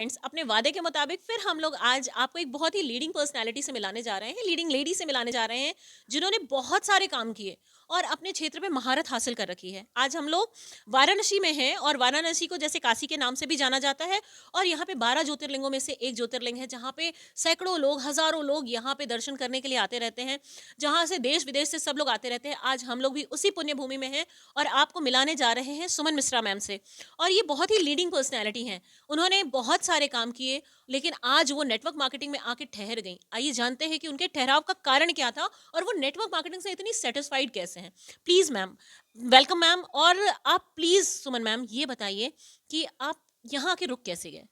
Friends, अपने वादे के मुताबिक फिर हम लोग आज आपको एक बहुत ही लीडिंग पर्सनालिटी से मिलाने जा रहे हैं, लीडिंग लेडी से मिलाने जा रहे हैं, जिन्होंने बहुत सारे काम किए और अपने क्षेत्र में महारत हासिल कर रखी है। आज हम लोग वाराणसी में हैं और वाराणसी को जैसे काशी के नाम से भी जाना जाता है और यहाँ पे 12 ज्योतिर्लिंगों में से एक ज्योतिर्लिंग है, जहाँ पे सैकड़ों लोग, हजारों लोग यहाँ पे दर्शन करने के लिए आते रहते हैं, जहाँ से देश विदेश से सब लोग आते रहते हैं। आज हम लोग भी उसी पुण्य भूमि में हैं और आपको मिलाने जा रहे हैं सुमन मिश्रा मैम से। और ये बहुत ही लीडिंग पर्सनैलिटी हैं, उन्होंने बहुत सारे काम किए, लेकिन आज वो नेटवर्क मार्केटिंग में आके ठहर गईं। आइए जानते हैं कि उनके ठहराव का कारण क्या था और वो नेटवर्क मार्केटिंग से इतनी सेटिस्फाइड कैसे हैं। Please ma'am, welcome ma'am. और आप प्लीज़ सुमन मैम ये बताइए कि आप यहाँ आके रुक कैसे गए?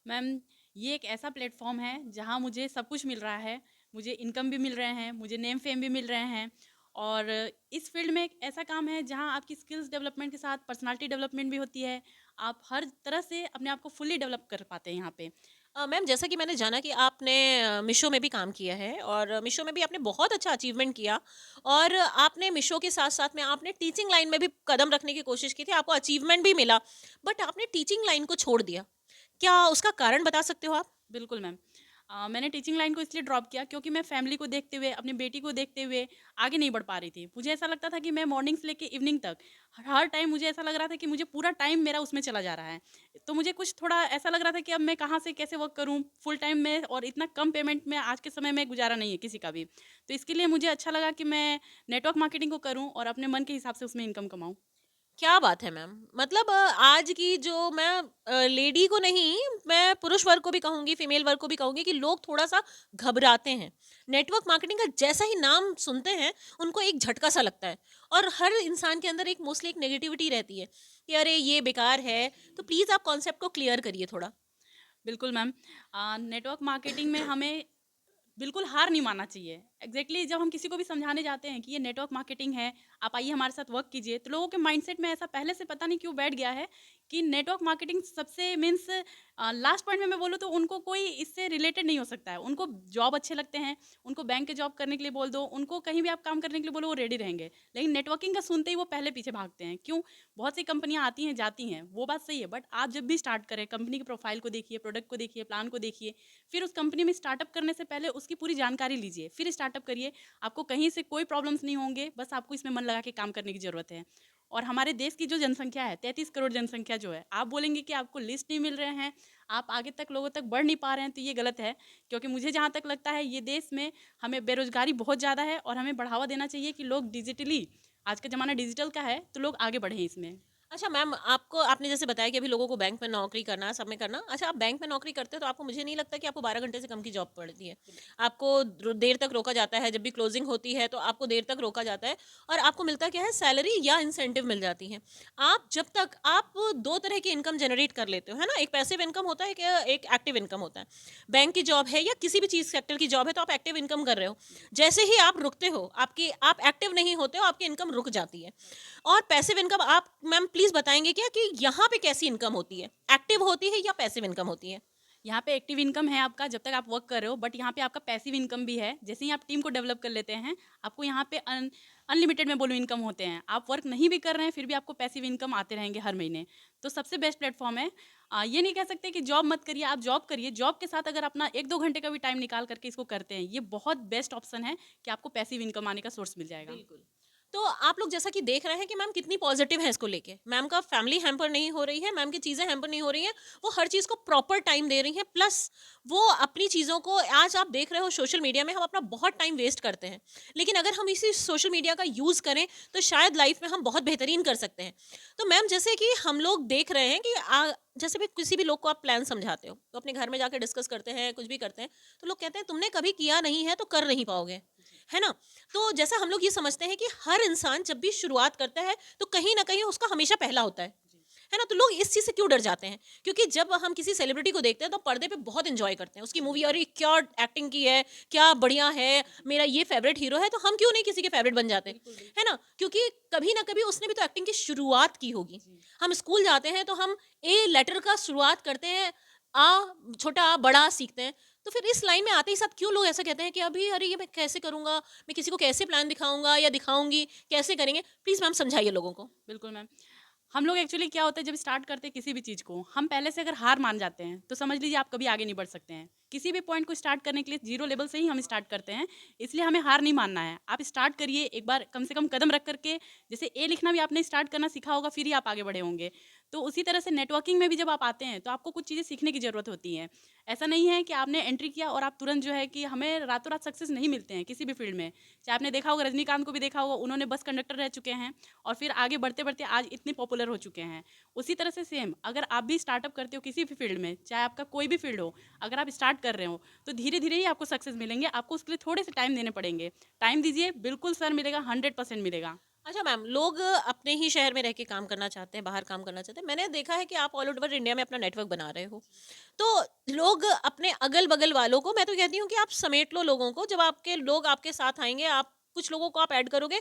मैम, ये एक ऐसा प्लेटफॉर्म है जहाँ मुझे सब कुछ मिल रहा है। मुझे इनकम भी मिल रहे हैं, मुझे नेम फेम भी मिल रहे हैं। और इस फील्ड में एक ऐसा काम है जहाँ आपकी स्किल्स डेवलपमेंट के साथ पर्सनालिटी डेवलपमेंट भी होती है। आप हर तरह से अपने आप को फुल्ली डेवलप कर पाते हैं यहाँ पे। मैम, जैसा कि मैंने जाना कि आपने मीशो में भी काम किया है और मीशो में भी आपने बहुत अच्छा अचीवमेंट किया और आपने मीशो के साथ-साथ में आपने टीचिंग लाइन में भी कदम रखने की कोशिश की थी, आपको अचीवमेंट भी मिला, बट आपने टीचिंग लाइन को छोड़ दिया। क्या उसका कारण बता सकते हो आप? बिल्कुल मैम। मैंने टीचिंग लाइन को इसलिए ड्रॉप किया क्योंकि मैं फैमिली को देखते हुए, अपनी बेटी को देखते हुए आगे नहीं बढ़ पा रही थी। मुझे ऐसा लगता था कि मैं मॉर्निंग से लेके इवनिंग तक हर टाइम मुझे ऐसा लग रहा था कि मुझे पूरा टाइम मेरा उसमें चला जा रहा है। तो मुझे कुछ थोड़ा ऐसा लग रहा था कि अब मैं कहाँ से कैसे वर्क करूँ फुल टाइम में, और इतना कम पेमेंट में आज के समय में गुजारा नहीं है किसी का भी। तो इसके लिए मुझे अच्छा लगा कि मैं नेटवर्क मार्केटिंग को करूँ और अपने मन के हिसाब से उसमें इनकम कमाऊँ। क्या बात है मैम! मतलब आज की जो मैं लेडी को नहीं, मैं पुरुष वर्ग को भी कहूँगी, फीमेल वर्ग को भी कहूँगी कि लोग थोड़ा-सा घबराते हैं। नेटवर्क मार्केटिंग का जैसा ही नाम सुनते हैं, उनको एक झटका-सा लगता है और हर इंसान के अंदर एक मोस्टली एक नेगेटिविटी रहती है कि अरे! ये बेकार है। तो प्लीज़ आप कॉन्सेप्ट को क्लियर करिए थोड़ा। बिल्कुल मैम। नेटवर्क मार्केटिंग में हमें बिल्कुल हार नहीं मानना चाहिए। एग्ज़ैक्टली जब हम किसी को भी समझाने जाते हैं कि ये नेटवर्क मार्केटिंग है, आप आइए हमारे साथ वर्क कीजिए, तो लोगों के माइंडसेट में ऐसा पहले से पता नहीं क्यों बैठ गया है कि नेटवर्क मार्केटिंग सबसे मीन्स लास्ट पॉइंट में मैं बोलूँ तो उनको कोई इससे रिलेटेड नहीं हो सकता है। उनको जॉब अच्छे लगते हैं, उनको बैंक के जॉब करने के लिए बोल दो, उनको कहीं भी आप काम करने के लिए बोलो वो रेडी रहेंगे। लेकिन नेटवर्किंग का सुनते ही वो पहले पीछे भागते हैं। क्यों? बहुत सी कंपनियाँ आती हैं, जाती हैं, वो बात सही है, बट आप जब भी स्टार्ट करें, कंपनी की प्रोफाइल को देखिए, प्रोडक्ट को देखिए, प्लान को देखिए, फिर उस कंपनी में स्टार्टअप करने से पहले उसकी पूरी जानकारी लीजिए, फिर स्टार्टअप करिए। आपको कहीं से कोई प्रॉब्लम्स नहीं होंगे, बस आपको इसमें मन लगा के काम करने की ज़रूरत है। और हमारे देश की जो जनसंख्या है, 33 करोड़ जनसंख्या जो है, आप बोलेंगे कि आपको लिस्ट नहीं मिल रहे हैं, आप आगे तक लोगों तक बढ़ नहीं पा रहे हैं, तो ये गलत है। क्योंकि मुझे जहाँ तक लगता है, ये देश में हमें बेरोज़गारी बहुत ज़्यादा है और हमें बढ़ावा देना चाहिए कि लोग डिजिटली, आज का ज़माना डिजिटल का है, तो लोग आगे बढ़ें इसमें। अच्छा मैम, आपको आपने जैसे बताया कि अभी लोगों को बैंक में नौकरी करना है, सब में करना। अच्छा, आप बैंक में नौकरी करते हो तो आपको मुझे नहीं लगता कि आपको 12 घंटे से कम की जॉब पड़ती है। आपको देर तक रोका जाता है, जब भी क्लोजिंग होती है तो आपको देर तक रोका जाता है और आपको मिलता क्या है, सैलरी या इंसेंटिव मिल जाती है। आप जब तक आप दो तरह की इनकम जनरेट कर लेते हो, है ना? एक पैसिव इनकम होता है, एक एक्टिव इनकम होता है। बैंक की जॉब है या किसी भी चीज़ सेक्टर की जॉब है तो आप एक्टिव इनकम कर रहे हो। जैसे ही आप रुकते हो, आपकी आप एक्टिव नहीं होते हो, आपकी इनकम रुक जाती है। और पैसिव इनकम आप मैम प्लीज़ बताएँगे क्या कि यहाँ पे कैसी इनकम होती है? एक्टिव होती है या पैसिव इनकम होती है? यहाँ पे एक्टिव इनकम है आपका जब तक आप वर्क कर रहे हो, बट यहाँ पे आपका पैसिव इनकम भी है। जैसे ही आप टीम को डेवलप कर लेते हैं, आपको यहाँ पे अनलिमिटेड मैं बोलूँ इनकम होते हैं। आप वर्क नहीं भी कर रहे हैं, फिर भी आपको पैसिव इनकम आते रहेंगे हर महीने। तो सबसे बेस्ट प्लेटफॉर्म है। ये नहीं कह सकते कि जॉब मत करिए, आप जॉब करिए। जॉब के साथ अगर अपना 1-2 घंटे का भी टाइम निकाल करके इसको करते हैं, ये बहुत बेस्ट ऑप्शन है कि आपको पैसिव इनकम आने का सोर्स मिल जाएगा। बिल्कुल। तो आप लोग जैसा कि देख रहे हैं कि मैम कितनी पॉजिटिव है इसको लेके। मैम का फैमिली हैम्पर नहीं हो रही है, मैम की चीज़ें हैम्पर नहीं हो रही हैं। वो हर चीज़ को प्रॉपर टाइम दे रही हैं, प्लस वो अपनी चीज़ों को आज आप देख रहे हो सोशल मीडिया में हम अपना बहुत टाइम वेस्ट करते हैं। लेकिन अगर हम इसी सोशल मीडिया का यूज़ करें, तो शायद लाइफ में हम बहुत बेहतरीन कर सकते हैं। तो मैम जैसे कि हम लोग देख रहे हैं कि जैसे भी किसी भी लोग को आप प्लान समझाते हो, तो अपने घर में जाके डिस्कस करते हैं, कुछ भी करते हैं, तो लोग कहते हैं तुमने कभी किया नहीं है, तो कर नहीं पाओगे। है ना? तो जैसा हम लोग ये समझते हैं कि हर इंसान जब भी शुरुआत करता है तो कहीं न कहीं उसका हमेशा पहला होता है ना? तो लोग इस चीज़ से क्यों डर जाते हैं? क्योंकि जब हम किसी सेलिब्रिटी को देखते हैं तो पर्दे पे बहुत एन्जॉय करते हैं। उसकी मूवी अरे क्या एक्टिंग की है, क्या बढ़िया है, मेरा ये फ़ेवरेट हीरो है, तो हम क्यों नहीं किसी के फ़ेवरेट बन जाते? बिल्कुल, है बिल्कुल। ना? क्योंकि कभी न कभी उसने भी तो एक्टिंग की शुरुआत की होगी। जी। हम स्कूल जाते हैं तो हम ए लेटर का शुरुआत करते हैं, आ छोटा आ, बड़ा आ सीखते हैं। तो फिर इस लाइन में आते ही साथ क्यों लोग ऐसा कहते हैं कि अभी अरे ये मैं कैसे करूँगा? मैं किसी को कैसे प्लान दिखाऊँगा या दिखाऊँगी? कैसे करेंगे? प्लीज़ मैम समझाइए लोगों को। बिल्कुल मैम। हम लोग एक्चुअली क्या होता है जब स्टार्ट करते हैं किसी भी चीज़ को, हम पहले से अगर हार मान जाते हैं तो समझ लीजिए आप कभी आगे नहीं बढ़ सकते हैं। किसी भी पॉइंट को स्टार्ट करने के लिए जीरो लेवल से ही हम स्टार्ट करते हैं, इसलिए हमें हार नहीं मानना है। आप स्टार्ट करिए एक बार, कम से कम कदम रख करके, जैसे ए लिखना भी आपने स्टार्ट करना सीखा होगा फिर ही आप आगे बढ़े होंगे। तो उसी तरह से नेटवर्किंग में भी जब आप आते हैं तो आपको कुछ चीज़ें सीखने की ज़रूरत होती है। ऐसा नहीं है कि आपने एंट्री किया और आप तुरंत जो है कि हमें रातों रात सक्सेस नहीं मिलते हैं किसी भी फील्ड में। चाहे आपने देखा होगा, रजनीकांत को भी देखा होगा, उन्होंने बस कंडक्टर रह चुके हैं और फिर आगे बढ़ते बढ़ते आज इतने पॉपुलर हो चुके हैं। उसी तरह से सेम अगर आप भी स्टार्टअप करते हो किसी भी फील्ड में, चाहे आपका कोई भी फील्ड हो, अगर आप स्टार्ट कर रहे हो तो धीरे धीरे ही आपको सक्सेस मिलेंगे। आपको उसके लिए थोड़े से टाइम देने पड़ेंगे। टाइम दीजिए, बिल्कुल सर मिलेगा, 100% मिलेगा। अच्छा मैम, लोग अपने ही शहर में रह के काम करना चाहते हैं, बाहर काम करना चाहते हैं। मैंने देखा है कि आप ऑल ओवर इंडिया में अपना नेटवर्क बना रहे हो। तो लोग अपने अगल-बगल वालों को, मैं तो कहती हूँ कि आप समेट लो लोगों को। जब आपके लोग आपके साथ आएँगे, आप कुछ लोगों को आप ऐड करोगे,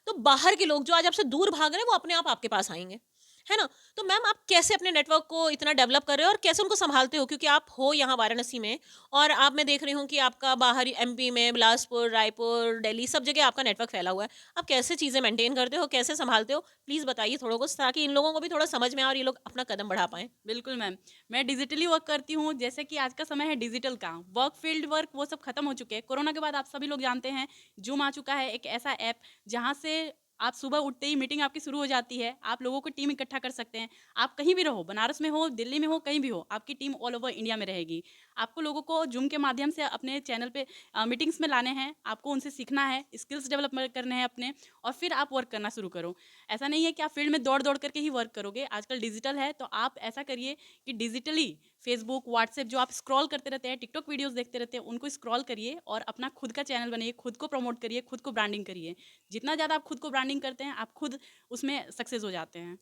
तो बाहर के लोग जो आज आपसे दूर भाग रहे हैं, वो अपने आप आपके पास आएँगे। है ना? तो मैम आप कैसे अपने नेटवर्क को इतना डेवलप कर रहे हो और कैसे उनको सँभालते हो? क्योंकि आप हो यहाँ वाराणसी में और आप, मैं देख रही हूँ कि आपका बाहर एमपी में बिलासपुर, रायपुर, दिल्ली सब जगह आपका नेटवर्क फैला हुआ है। आप कैसे चीज़ें मेंटेन करते हो? कैसे सँभालते हो? प्लीज़ बताइए थोड़ा कुछ, ताकि इन लोगों को भी थोड़ा समझ में आए और ये लोग अपना कदम बढ़ा पाएँ। बिल्कुल मैम, मैं डिजिटली वर्क करती हूँ। जैसे कि आज का समय है डिजिटल का, वर्क फील्ड वर्क वो सब खत्म हो चुके हैं। कोरोना के बाद आप सभी लोग जानते हैं, जूम आ चुका है, एक ऐसा ऐप जहाँ से आप सुबह उठते ही मीटिंग आपकी शुरू हो जाती है। आप लोगों को टीम इकट्ठा कर सकते हैं। आप कहीं भी रहो, बनारस में हो, दिल्ली में हो, कहीं भी हो, आपकी टीम ऑल ओवर इंडिया में रहेगी। आपको लोगों को जूम के माध्यम से अपने चैनल पे मीटिंग्स में लाने हैं, आपको उनसे सीखना है, स्किल्स डेवलपमेंट करने हैं अपने, और फिर आप वर्क करना शुरू करो। ऐसा नहीं है कि आप फील्ड में दौड़-दौड़ करके ही वर्क करोगे। आजकल डिजिटल है, तो आप ऐसा करिए कि डिजिटली फेसबुक, व्हाट्सएप जो आप स्क्रॉल करते रहते हैं, टिकटॉक वीडियोज़ देखते रहते हैं, उनको स्क्रॉल करिए और अपना खुद का चैनल बनाइए, खुद को प्रमोट करिए, खुद को ब्रांडिंग करिए। जितना ज़्यादा आप खुद को ब्रांडिंग करते हैं, आप खुद उसमें सक्सेस हो जाते हैं।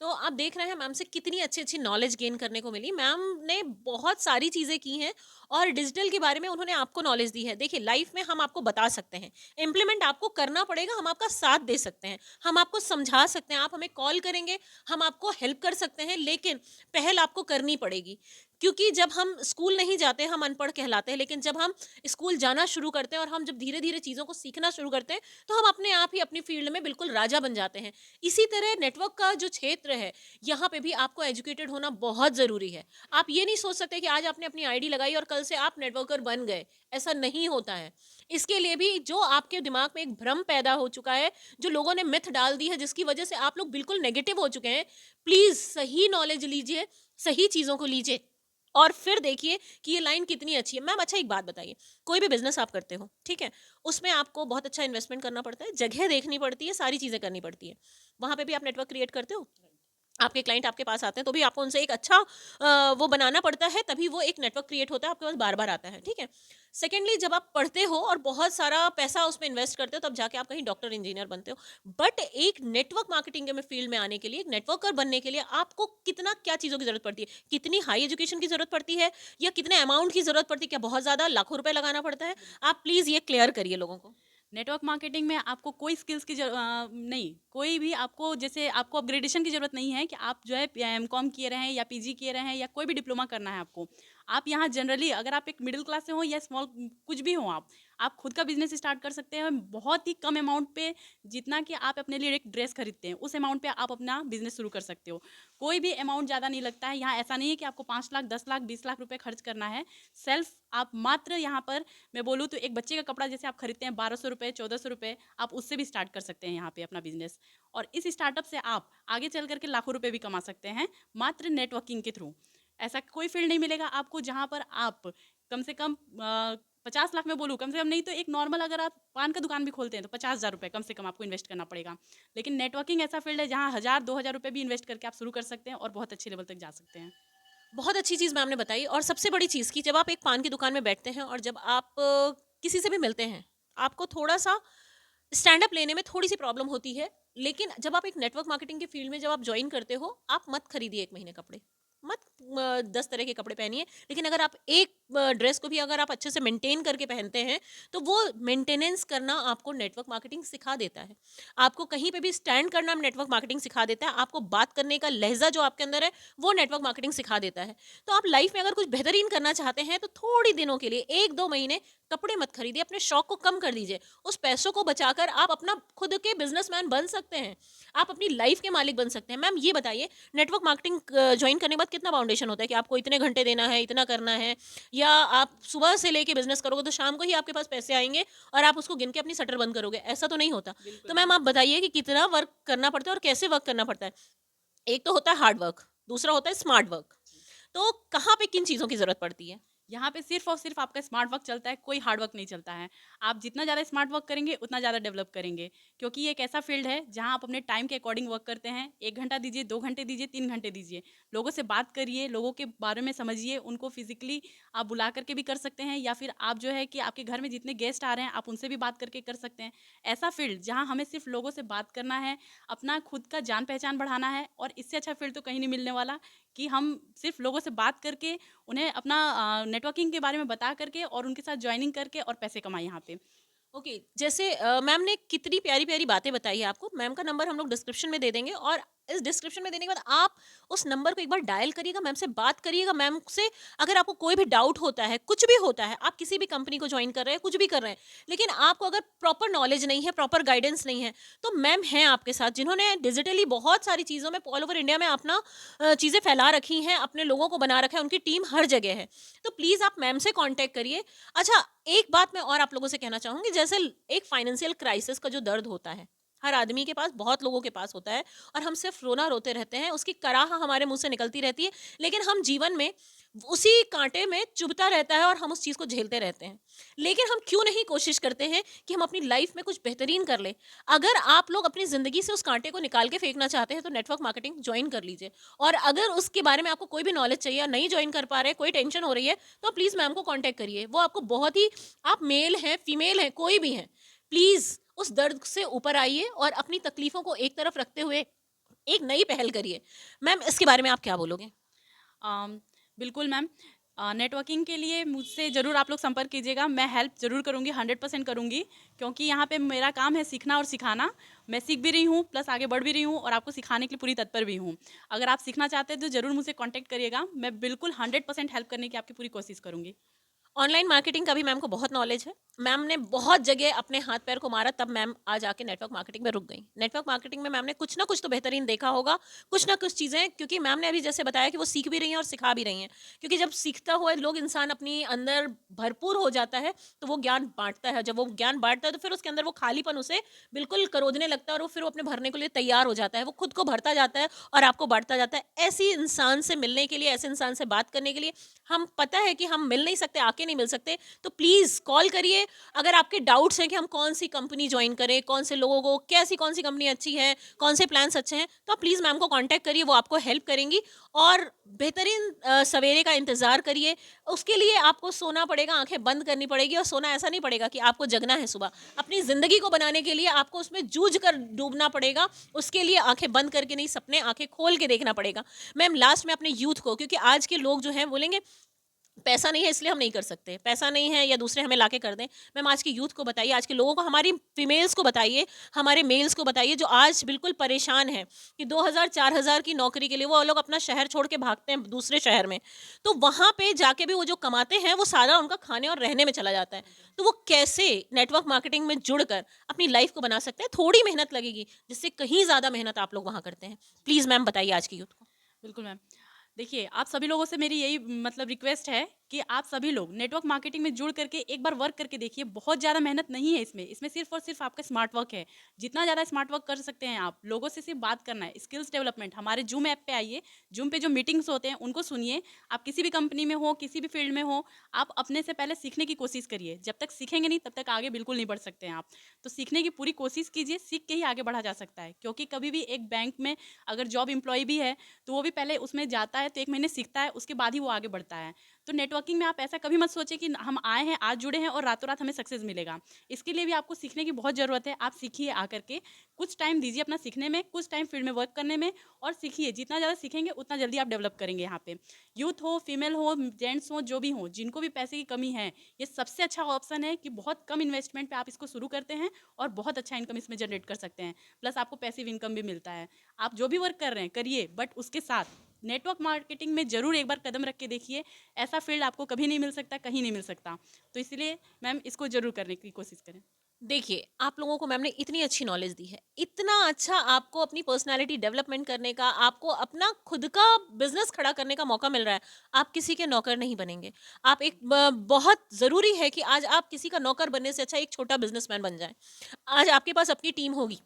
तो आप देख रहे हैं मैम से कितनी अच्छी-अच्छी नॉलेज गेन करने को मिली। मैम ने बहुत सारी चीज़ें की हैं और डिजिटल के बारे में उन्होंने आपको नॉलेज दी है। देखिए, लाइफ में हम आपको बता सकते हैं, इम्प्लीमेंट आपको करना पड़ेगा, हम आपका साथ दे सकते हैं, हम आपको समझा सकते हैं, आप हमें कॉल करेंगे, हम आपको हेल्प कर सकते हैं, लेकिन पहल आपको करनी पड़ेगी। क्योंकि जब हम स्कूल नहीं जाते, हम अनपढ़ कहलाते हैं, लेकिन जब हम स्कूल जाना शुरू करते हैं और हम जब धीरे-धीरे चीज़ों को सीखना शुरू करते हैं, तो हम अपने आप ही अपनी फील्ड में बिल्कुल राजा बन जाते हैं। इसी तरह नेटवर्क का जो क्षेत्र है, यहाँ पे भी आपको एजुकेटेड होना बहुत ज़रूरी है। आप ये नहीं सोच सकते कि आज आपने अपनी आईडी लगाई और कल से आप नेटवर्कर बन गए, ऐसा नहीं होता है। इसके लिए भी जो आपके दिमाग में एक भ्रम पैदा हो चुका है, जो लोगों ने मिथ डाल दी है, जिसकी वजह से आप लोग बिल्कुल नेगेटिव हो चुके हैं, प्लीज़ सही नॉलेज लीजिए, सही चीज़ों को लीजिए और फिर देखिए कि ये लाइन कितनी अच्छी है। मैम अच्छा एक बात बताइए, कोई भी बिज़नेस आप करते हो, ठीक है? उसमें आपको बहुत अच्छा इन्वेस्टमेंट करना पड़ता है, जगह देखनी पड़ती है, सारी चीज़ें करनी पड़ती है। वहाँ पे भी आप नेटवर्क क्रिएट करते हो? आपके क्लाइंट आपके पास आते हैं तो भी आपको उनसे एक अच्छा वो बनाना पड़ता है, तभी वो एक नेटवर्क क्रिएट होता है, आपके पास बार-बार आता है, ठीक है? सेकेंडली जब आप पढ़ते हो और बहुत सारा पैसा उसमें इन्वेस्ट करते हो, तब जाके आप कहीं डॉक्टर, इंजीनियर बनते हो। बट एक नेटवर्क मार्केटिंग के में फील्ड में आने के लिए, एक नेटवर्कर बनने के लिए आपको कितना क्या चीज़ों की ज़रूरत पड़ती है? कितनी हाई एजुकेशन की ज़रूरत पड़ती है या कितने अमाउंट की ज़रूरत पड़ती है? क्या बहुत ज़्यादा लाखों रुपए लगाना पड़ता है? आप प्लीज़ ये क्लियर करिए लोगों को। नेटवर्क मार्केटिंग में आपको कोई स्किल्स की नहीं, कोई भी आपको, जैसे आपको अपग्रेडेशन की ज़रूरत नहीं है कि आप जो है एमकॉम किए रहे हैं या पीजी किए रहे हैं या कोई भी डिप्लोमा करना है आपको। आप यहाँ जनरली अगर आप एक मिडिल क्लास से हो या स्मॉल कुछ भी हो, आप खुद का बिजनेस स्टार्ट कर सकते हैं बहुत ही कम अमाउंट पे। जितना कि आप अपने लिए एक ड्रेस खरीदते हैं, उस अमाउंट पे आप अपना बिजनेस शुरू कर सकते हो। कोई भी अमाउंट ज़्यादा नहीं लगता है यहाँ। ऐसा नहीं है कि आपको 5 लाख, 10 लाख, 20 लाख रुपए खर्च करना है। सेल्फ आप मात्र यहाँ पर, मैं बोलूँ तो एक बच्चे का कपड़ा जैसे आप खरीदते हैं 1200 रुपये, 1400 रुपये, आप उससे भी स्टार्ट कर सकते हैं यहाँ पे अपना बिजनेस। और इस स्टार्टअप से आप आगे चल करके लाखों रुपए भी कमा सकते हैं, मात्र नेटवर्किंग के थ्रू। ऐसा कोई फील्ड नहीं मिलेगा आपको जहाँ पर आप कम से कम 50 लाख में बोलूँ, कम से कम नहीं तो एक नॉर्मल अगर आप पान का दुकान भी खोलते हैं तो 50,000 रुपये कम से कम आपको इन्वेस्ट करना पड़ेगा। लेकिन नेटवर्किंग ऐसा फील्ड है जहाँ 1,000-2,000 रुपये भी इन्वेस्ट करके आप शुरू कर सकते हैं और बहुत अच्छे लेवल तक जा सकते हैं। बहुत अच्छी चीज़ मैम ने बताई और सबसे बड़ी चीज़ कि जब आप एक पान की दुकान में बैठते हैं और जब आप किसी से भी मिलते हैं, आपको थोड़ा-सा स्टैंड अप लेने में थोड़ी-सी प्रॉब्लम होती है। लेकिन जब आप एक नेटवर्क मार्केटिंग के फील्ड में जब आप जॉइन करते हो, आप मत खरीदिए 1 महीने कपड़े, मत 10 तरह के कपड़े पहनिए, लेकिन अगर आप एक ड्रेस को भी अगर आप अच्छे से मेंटेन करके पहनते हैं, तो वो मेंटेनेंस करना आपको नेटवर्क मार्केटिंग सिखा देता है। आपको कहीं पे भी स्टैंड करना नेटवर्क मार्केटिंग सिखा देता है। आपको बात करने का लहजा जो आपके अंदर है, वो नेटवर्क मार्केटिंग सिखा देता है। तो आप लाइफ में अगर कुछ बेहतरीन करना चाहते हैं, तो थोड़ी दिनों के लिए 1-2 महीने कपड़े मत खरीदिए, अपने शौक को कम कर दीजिए। उस पैसों को बचाकर आप अपना खुद के बिजनेसमैन बन सकते हैं। आप अपनी लाइफ के मालिक बन सकते हैं। मैम ये बताइए, नेटवर्क मार्केटिंग जॉइन करने के बाद कितना फाउंडेशन होता है कि आपको इतने घंटे देना है, इतना करना है, या आप सुबह से लेके बिजनेस करोगे तो शाम को ही आपके पास पैसे आएंगे और आप उसको गिन के अपनी शटर बंद करोगे? ऐसा तो नहीं होता। बिल्कुल तो मैम। मैम आप बताइए कि कितना वर्क करना पड़ता है और कैसे वर्क करना पड़ता है? एक तो होता है हार्ड वर्क, दूसरा होता है स्मार्ट वर्क। तो कहाँ पे किन चीज़ों की ज़रूरत पड़ती है? यहाँ पे सिर्फ और सिर्फ आपका स्मार्ट वर्क चलता है, कोई हार्ड वर्क नहीं चलता है। आप जितना ज़्यादा स्मार्ट वर्क करेंगे उतना ज़्यादा डेवलप करेंगे, क्योंकि ये एक ऐसा फील्ड है जहाँ आप अपने टाइम के अकॉर्डिंग वर्क करते हैं। 1 घंटा दीजिए, 2 घंटे दीजिए, 3 घंटे दीजिए। लोगों से बात करिए, लोगों के बारे में समझिए, उनको फिजिकली आप बुला करके भी कर सकते हैं, या फिर आप जो है कि आपके घर में जितने गेस्ट आ रहे हैं आप उनसे भी बात करके कर सकते हैं। ऐसा फील्ड जहाँ हमें सिर्फ लोगों से बात करना है, अपना खुद का जान पहचान बढ़ाना है, और इससे अच्छा फील्ड तो कहीं नहीं मिलने वाला कि हम सिर्फ लोगों से बात करके उन्हें अपना नेटवर्किंग के बारे में बता करके और उनके साथ ज्वाइनिंग करके और पैसे कमाएँ यहाँ पे। ओके, जैसे मैम ने कितनी प्यारी-प्यारी बातें बताई है आपको। मैम का नंबर हम लोग डिस्क्रिप्शन में दे देंगे, और इस डिस्क्रिप्शन में देने के बाद आप उस नंबर को एक बार डायल करिएगा, मैम से बात करिएगा। मैम से अगर आपको कोई भी डाउट होता है, कुछ भी होता है, आप किसी भी कंपनी को जॉइन कर रहे हैं, कुछ भी कर रहे हैं, लेकिन आपको अगर प्रॉपर नॉलेज नहीं है, प्रॉपर गाइडेंस नहीं है, तो मैम हैं आपके साथ, जिन्होंने डिजिटली बहुत सारी चीज़ों में ऑल ओवर इंडिया में अपना चीज़ें फैला रखी हैं, अपने लोगों को बना रखा है, उनकी टीम हर जगह है। तो प्लीज़ आप मैम से कॉन्टैक्ट करिए। अच्छा, एक बात मैं और आप लोगों से कहना चाहूँगी, जैसे एक फाइनेंशियल क्राइसिस का जो दर्द होता है, हर आदमी के पास, बहुत लोगों के पास होता है, और हम सिर्फ रोना रोते रहते हैं, उसकी कराह हमारे मुँह से निकलती रहती है, लेकिन हम जीवन में उसी काँटे में चुभता रहता है और हम उस चीज़ को झेलते रहते हैं। लेकिन हम क्यों नहीं कोशिश करते हैं कि हम अपनी लाइफ़ में कुछ बेहतरीन कर लें? अगर आप लोग अपनी ज़िंदगी से उस काँटे को निकाल के फेंकना चाहते हैं, तो नेटवर्क मार्केटिंग जॉइन कर लीजिए। और अगर उसके बारे में आपको कोई भी नॉलेज चाहिए, या नहीं जॉइन कर पा रहे हैं, कोई टेंशन हो रही है, तो प्लीज़ मैम को कॉन्टैक्ट करिए। वो आपको बहुत ही, आप मेल हैं, फीमेल हैं, कोई भी हैं, प्लीज़ उस दर्द से ऊपर आइए और अपनी तकलीफ़ों को एक तरफ रखते हुए एक नई पहल करिए। मैम इसके बारे में आप क्या बोलोगे? अम, बिल्कुल मैम। नेटवर्किंग के लिए मुझसे ज़रूर आप लोग संपर्क कीजिएगा। मैं हेल्प ज़रूर करूँगी, 100% करूँगी, क्योंकि यहाँ पे मेरा काम है सीखना और सिखाना। मैं सीख भी रही हूँ, प्लस आगे बढ़ भी रही हूँ, और आपको सिखाने के लिए पूरी तत्पर भी हूँ। अगर आप सीखना चाहते हैं तो ज़रूर मुझसे कॉन्टैक्ट करिएगा। मैं बिल्कुल 100% हेल्प करने की आपकी पूरी कोशिश करूँगी। ऑनलाइन मार्केटिंग का भी मैम को बहुत नॉलेज है। मैम ने बहुत जगह अपने हाथ पैर को मारा, तब मैम आज आके नेटवर्क मार्केटिंग में रुक गई। नेटवर्क मार्केटिंग में मैम ने कुछ ना कुछ तो बेहतरीन देखा होगा, कुछ ना कुछ चीज़ें, क्योंकि मैम ने अभी जैसे बताया कि वो सीख भी रही हैं और सिखा भी रही हैं। क्योंकि जब सीखता हुआ लोग, इंसान अपनी अंदर भरपूर हो जाता है, तो वो ज्ञान बाँटता है। जब वो ज्ञान बाँटता है, तो फिर उसके अंदर वो खालीपन उसे बिल्कुल करोदने लगता है, और वो फिर वो अपने भरने के लिए तैयार हो जाता है। वो खुद को भरता जाता है और आपको बाँटता जाता है। ऐसी इंसान से मिलने के लिए, ऐसे इंसान से बात करने के लिए, हम पता है कि हम मिल नहीं सकते, आके नहीं मिल सकते, तो प्लीज़ कॉल करिए। अगर आपके डाउट्स हैं कि हम कौन सी कंपनी ज्वाइन करें, कौन से लोगों को, कैसी कौन सी कंपनी अच्छी है, कौन से प्लान्स अच्छे हैं, तो आप प्लीज़ मैम को कांटेक्ट करिए, वो आपको हेल्प करेंगी। और बेहतरीन सवेरे का इंतज़ार करिए। उसके लिए आपको सोना पड़ेगा, आंखें बंद करनी पड़ेगी, और सोना ऐसा नहीं पड़ेगा कि आपको जगना है सुबह। अपनी ज़िंदगी को बनाने के लिए आपको उसमें जूझ कर डूबना पड़ेगा। उसके लिए आंखें बंद करके नहीं, सपने आंखें खोल के देखना पड़ेगा। मैम लास्ट में अपने यूथ को, क्योंकि आज के लोग जो हैं बोलेंगे पैसा नहीं है इसलिए हम नहीं कर सकते, पैसा नहीं है या दूसरे हमें लाके कर दें। मैम आज की यूथ को बताइए, आज के लोगों को, हमारी फीमेल्स को बताइए, हमारे मेल्स को बताइए, जो आज बिल्कुल परेशान हैं कि 2000-4000 की नौकरी के लिए वो लोग अपना शहर छोड़ के भागते हैं दूसरे शहर में। तो वहाँ पे जाके भी वो जो कमाते हैं, वो सारा उनका खाने और रहने में चला जाता है। तो वो कैसे नेटवर्क मार्केटिंग में जुड़कर अपनी लाइफ को बना सकते हैं? थोड़ी मेहनत लगेगी, जिससे कहीं ज़्यादा मेहनत आप लोग वहाँ करते हैं। प्लीज़ मैम बताइए आज की यूथ को। बिल्कुल मैम। देखिए, आप सभी लोगों से मेरी यही मतलब रिक्वेस्ट है कि आप सभी लोग नेटवर्क मार्केटिंग में जुड़ करके एक बार वर्क करके देखिए। बहुत ज़्यादा मेहनत नहीं है इसमें। इसमें सिर्फ़ और सिर्फ़ आपका स्मार्ट वर्क है। जितना ज़्यादा स्मार्ट वर्क कर सकते हैं आप, लोगों से सिर्फ़ बात करना है, स्किल्स डेवलपमेंट। हमारे ज़ूम ऐप पे आइए, ज़ूम पे जो मीटिंग्स होते हैं, उनको सुनिए। आप किसी भी कंपनी में हो, किसी भी फ़ील्ड में हो, आप अपने से पहले सीखने की कोशिश करिए। जब तक सीखेंगे नहीं, तब तक आगे बिल्कुल नहीं बढ़ सकते हैं आप। तो सीखने की पूरी कोशिश कीजिए, सीख के ही आगे बढ़ा जा सकता है। क्योंकि कभी भी एक बैंक में अगर जॉब एम्प्लॉयी भी है, तो वो भी पहले उसमें जाता है, तो 1 महीने सीखता है, उसके बाद ही वो आगे बढ़ता है। तो नेटवर्किंग में आप ऐसा कभी मत सोचें कि हम आए हैं, आज जुड़े हैं और रातों रात हमें सक्सेस मिलेगा। इसके लिए भी आपको सीखने की बहुत ज़रूरत है। आप सीखिए आकर के, कुछ टाइम दीजिए अपना सीखने में, कुछ टाइम फील्ड में वर्क करने में और सीखिए। जितना ज़्यादा सीखेंगे उतना जल्दी आप डेवलप करेंगे यहाँ पे। यूथ हो, फीमेल हो, जेंट्स हो, जो भी हो, जिनको भी पैसे की कमी है, ये सबसे अच्छा ऑप्शन है कि बहुत कम इन्वेस्टमेंट पे आप इसको शुरू करते हैं और बहुत अच्छा इनकम इसमें जनरेट कर सकते हैं। प्लस आपको पैसिव इनकम भी मिलता है। आप जो भी वर्क कर रहे हैं करिए, बट उसके साथ नेटवर्क मार्केटिंग में ज़रूर एक बार कदम रख के देखिए। ऐसा फील्ड आपको कभी नहीं मिल सकता, कहीं नहीं मिल सकता। तो इसलिए मैम इसको ज़रूर करने की कोशिश करें। देखिए, आप लोगों को मैम ने इतनी अच्छी नॉलेज दी है, इतना अच्छा आपको अपनी पर्सनैलिटी डेवलपमेंट करने का, आपको अपना खुद का बिज़नेस खड़ा करने का मौका मिल रहा है। आप किसी के नौकर नहीं बनेंगे। आप एक ब बहुत ज़रूरी है कि आज आप किसी का नौकर बनने से अच्छा एक छोटा बिज़नेसमैन बन जाएँ। आज आपके पास अपनी टीम होगी।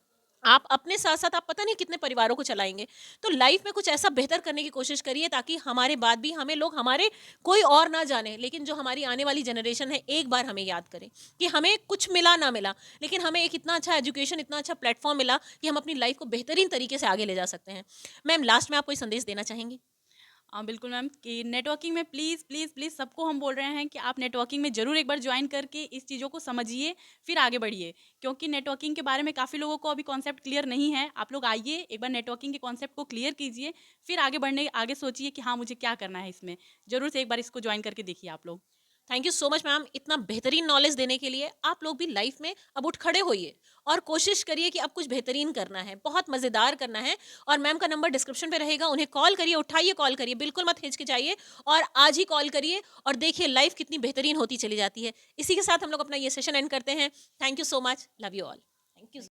आप अपने साथ-साथ आप पता नहीं कितने परिवारों को चलाएँगे। तो लाइफ़ में कुछ ऐसा बेहतर करने की कोशिश करिए ताकि हमारे बाद भी हमें लोग हमारे कोई और ना जाने, लेकिन जो हमारी आने वाली जनरेशन है, एक बार हमें याद करे कि हमें कुछ मिला ना मिला, लेकिन हमें एक इतना अच्छा एजुकेशन, इतना अच्छा प्लेटफ़ॉर्म मिला कि हम अपनी लाइफ़ को बेहतरीन तरीके से आगे ले जा सकते हैं। मैम लास्ट में आप कोई संदेश देना चाहेंगी? बिल्कुल मैम कि नेटवर्किंग में प्लीज़ प्लीज़ प्लीज़ सबको हम बोल रहे हैं कि आप नेटवर्किंग में ज़रूर एक बार ज्वाइन करके इस चीज़ों को समझिए, फिर आगे बढ़िए। क्योंकि नेटवर्किंग के बारे में काफ़ी लोगों को अभी कॉन्सेप्ट क्लियर नहीं है। आप लोग आइए, एक बार नेटवर्किंग के कॉन्सेप्ट को क्लियर कीजिए, फिर आगे सोचिए कि हाँ, मुझे क्या करना है इसमें। ज़रूर से एक बार इसको ज्वाइन करके देखिए आप लोग। Thank you so much ma'am इतना बेहतरीन नॉलेज देने के लिए। आप लोग भी लाइफ में अब उठ खड़े होइए और कोशिश करिए कि अब कुछ बेहतरीन करना है, बहुत मज़ेदार करना है। और मैम का नंबर डिस्क्रिप्शन पे रहेगा, उन्हें कॉल करिए, उठाइए कॉल करिए, बिल्कुल मत हिचकिचाइए और आज ही कॉल करिए और देखिए लाइफ कितनी बेहतरीन होती चली जाती है। इसी के साथ हम लोग अपना ये सेशन एंड करते हैं। Thank you so much, love you all. Thank you.